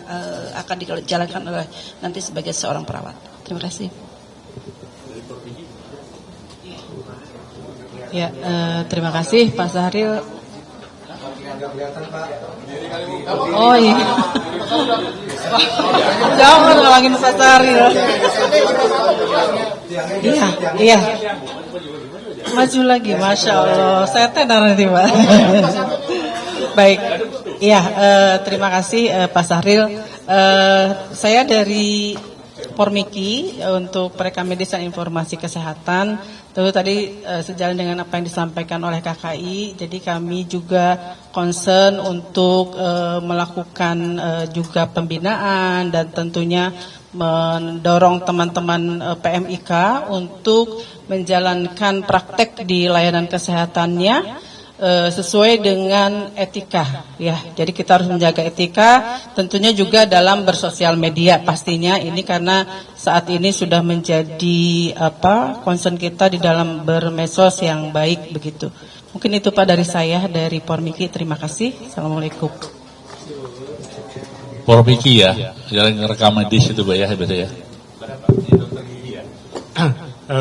Speaker 11: akan dijalankan oleh nanti sebagai seorang perawat. Terima kasih.
Speaker 12: Ya, terima kasih Pak Sahril. Oh iya. Jangan ngulangin Pak Sahril. Iya. Maju lagi, Masya Allah. Saya tenar nanti Pak. Baik. Iya, terima kasih Pak Sahril. Saya dari Pormiki untuk perekamedis dan informasi kesehatan. Tentu tadi sejalan dengan apa yang disampaikan oleh KKI, jadi kami juga concern untuk melakukan juga pembinaan dan tentunya mendorong teman-teman PMIK untuk menjalankan praktek di layanan kesehatannya sesuai dengan etika ya. Jadi kita harus menjaga etika tentunya juga dalam bersosial media pastinya ini karena saat ini sudah menjadi concern kita di dalam bermesos yang baik begitu. Mungkin itu Pak dari saya dari Pormiki. Terima kasih. Assalamualaikum.
Speaker 1: Pormiki ya, yang rekam medis itu Pak ya, ya.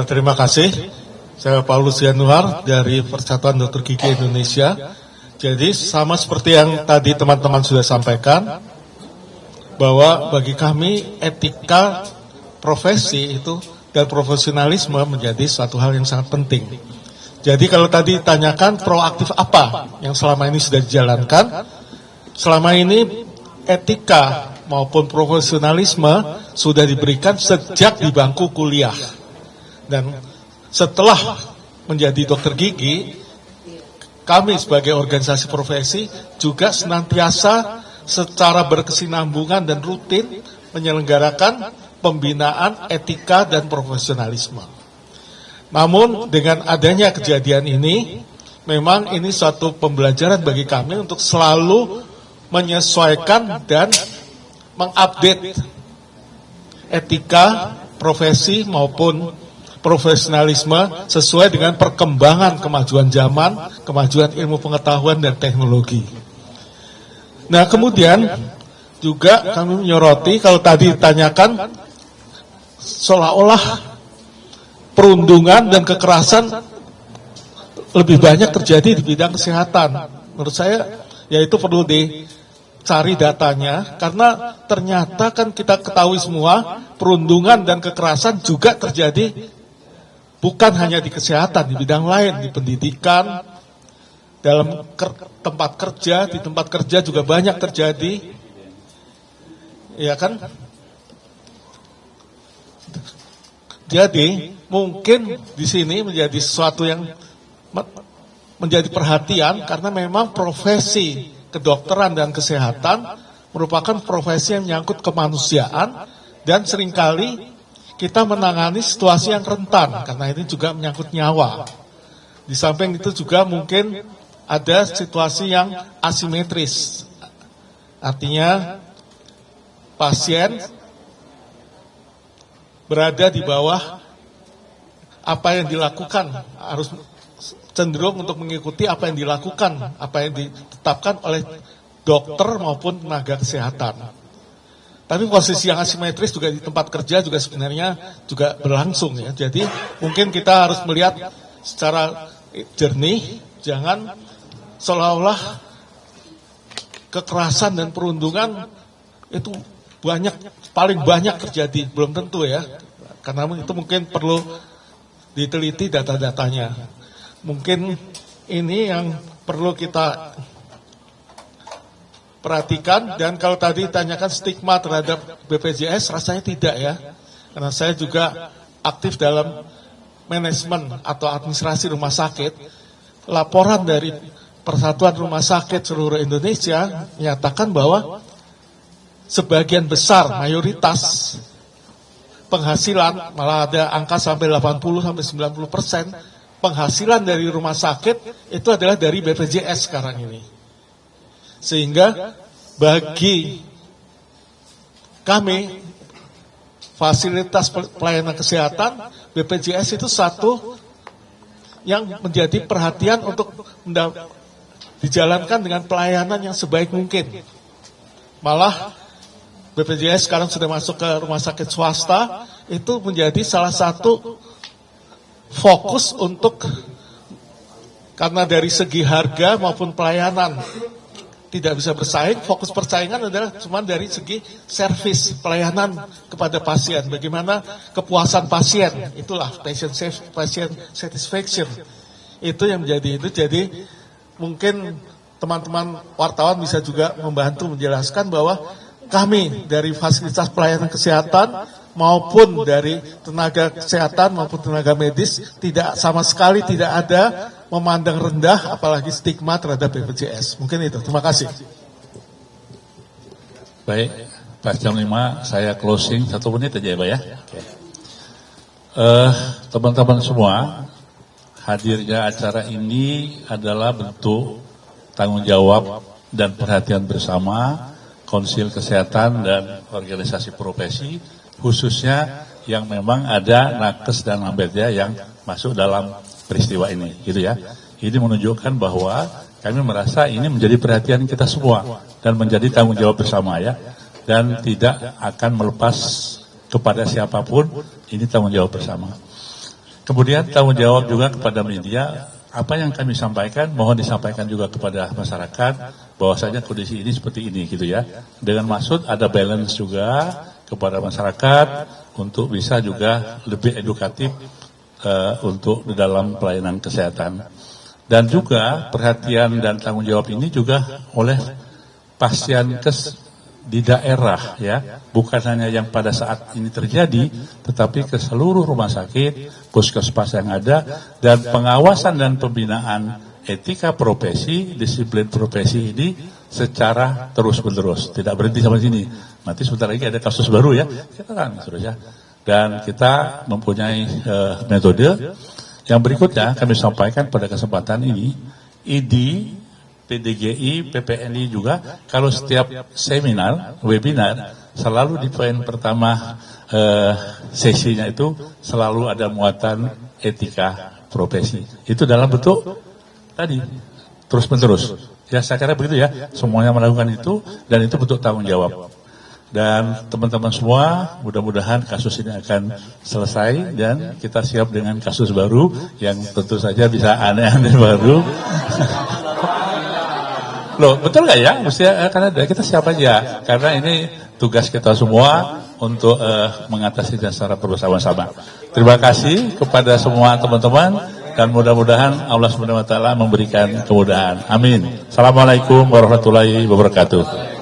Speaker 13: Terima kasih. Saya Paulus Yanuar dari Persatuan Dokter Gigi Indonesia. Jadi sama seperti yang tadi teman-teman sudah sampaikan, bahwa bagi kami etika profesi itu dan profesionalisme menjadi suatu hal yang sangat penting. Jadi kalau tadi ditanyakan proaktif apa yang selama ini sudah dijalankan, selama ini etika maupun profesionalisme sudah diberikan sejak di bangku kuliah. Dan setelah menjadi dokter gigi, kami sebagai organisasi profesi juga senantiasa secara berkesinambungan dan rutin menyelenggarakan pembinaan etika dan profesionalisme. Namun dengan adanya kejadian ini, memang ini suatu pembelajaran bagi kami untuk selalu menyesuaikan dan mengupdate etika, profesi maupun profesionalisme sesuai dengan perkembangan kemajuan zaman, kemajuan ilmu pengetahuan dan teknologi. Nah, kemudian juga kami menyoroti kalau tadi ditanyakan seolah-olah perundungan dan kekerasan lebih banyak terjadi di bidang kesehatan. Menurut saya, ya itu perlu dicari datanya, karena ternyata kan kita ketahui semua, perundungan dan kekerasan juga terjadi bukan hanya di kesehatan, di bidang lain, di pendidikan, dalam tempat kerja, di tempat kerja juga banyak terjadi, ya kan? Jadi mungkin di sini menjadi sesuatu yang menjadi perhatian karena memang profesi kedokteran dan kesehatan merupakan profesi yang menyangkut kemanusiaan dan seringkali kita menangani situasi yang rentan karena ini juga menyangkut nyawa. Di samping itu juga mungkin ada situasi yang asimetris, artinya pasien berada di bawah apa yang dilakukan, harus cenderung untuk mengikuti apa yang dilakukan, apa yang ditetapkan oleh dokter maupun tenaga kesehatan. Tapi posisi yang asimetris juga di tempat kerja juga sebenarnya juga berlangsung ya. Jadi mungkin kita harus melihat secara jernih, jangan seolah-olah kekerasan dan perundungan itu paling banyak terjadi, belum tentu ya, karena itu mungkin perlu diteliti data-datanya. Mungkin ini yang perlu kita perhatikan. Dan kalau tadi tanyakan stigma terhadap BPJS, rasanya tidak ya, karena saya juga aktif dalam manajemen atau administrasi rumah sakit. Laporan dari Persatuan Rumah Sakit seluruh Indonesia menyatakan bahwa sebagian besar, mayoritas penghasilan, malah ada angka sampai 80-90% penghasilan dari rumah sakit itu adalah dari BPJS sekarang ini. Sehingga bagi kami, fasilitas pelayanan kesehatan, BPJS itu satu yang menjadi perhatian untuk dijalankan dengan pelayanan yang sebaik mungkin. Malah BPJS sekarang sudah masuk ke rumah sakit swasta, itu menjadi salah satu fokus untuk, karena dari segi harga maupun pelayanan tidak bisa bersaing, fokus persaingan adalah cuma dari segi servis pelayanan kepada pasien, bagaimana kepuasan pasien, itulah patient satisfaction, itu yang menjadi itu. Jadi mungkin teman-teman wartawan bisa juga membantu menjelaskan bahwa kami dari fasilitas pelayanan kesehatan maupun dari tenaga kesehatan maupun tenaga medis tidak sama sekali tidak ada memandang rendah apalagi stigma terhadap BPJS. Mungkin itu. Terima kasih.
Speaker 1: Baik, pas jam 5 saya closing 1 menit aja ya Pak ya. Teman-teman semua, hadirnya acara ini adalah bentuk tanggung jawab dan perhatian bersama Konsil Kesehatan dan organisasi profesi, khususnya yang memang ada nakes dan ambednya yang masuk dalam peristiwa ini, gitu ya. Ini menunjukkan bahwa kami merasa ini menjadi perhatian kita semua dan menjadi tanggung jawab bersama ya, dan tidak akan melepas kepada siapapun, ini tanggung jawab bersama. Kemudian tanggung jawab juga kepada media. Apa yang kami sampaikan, mohon disampaikan juga kepada masyarakat, bahwasanya kondisi ini seperti ini gitu ya. Dengan maksud ada balance juga, kepada masyarakat untuk bisa juga lebih edukatif untuk di dalam pelayanan kesehatan. Dan juga perhatian dan tanggung jawab ini juga oleh Pasienkes di daerah, ya, bukan hanya yang pada saat ini terjadi, tetapi ke seluruh rumah sakit, puskesmas yang ada, dan pengawasan dan pembinaan etika profesi, disiplin profesi ini secara terus-menerus, tidak berhenti sampai sini. Nanti sebentar lagi ada kasus baru, ya, kita kan terus, ya. Dan kita mempunyai metode. Yang berikutnya kami sampaikan pada kesempatan ini, ID, PDGI, PPNI juga, kalau setiap seminar, webinar, selalu di poin pertama sesinya itu selalu ada muatan etika profesi. Itu dalam bentuk tadi, terus-menerus. Ya, saya kira begitu, ya, semuanya melakukan itu, dan itu bentuk tanggung jawab. Dan teman-teman semua, mudah-mudahan kasus ini akan selesai, dan kita siap dengan kasus baru, yang tentu saja bisa aneh-aneh baru. Loh, betul nggak ya? Mestinya karena kita siap aja, karena ini tugas kita semua untuk mengatasinya secara bersama-sama. Terima kasih kepada semua teman-teman, dan mudah-mudahan Allah Subhanahu wa taala memberikan kemudahan. Amin. Assalamualaikum warahmatullahi wabarakatuh.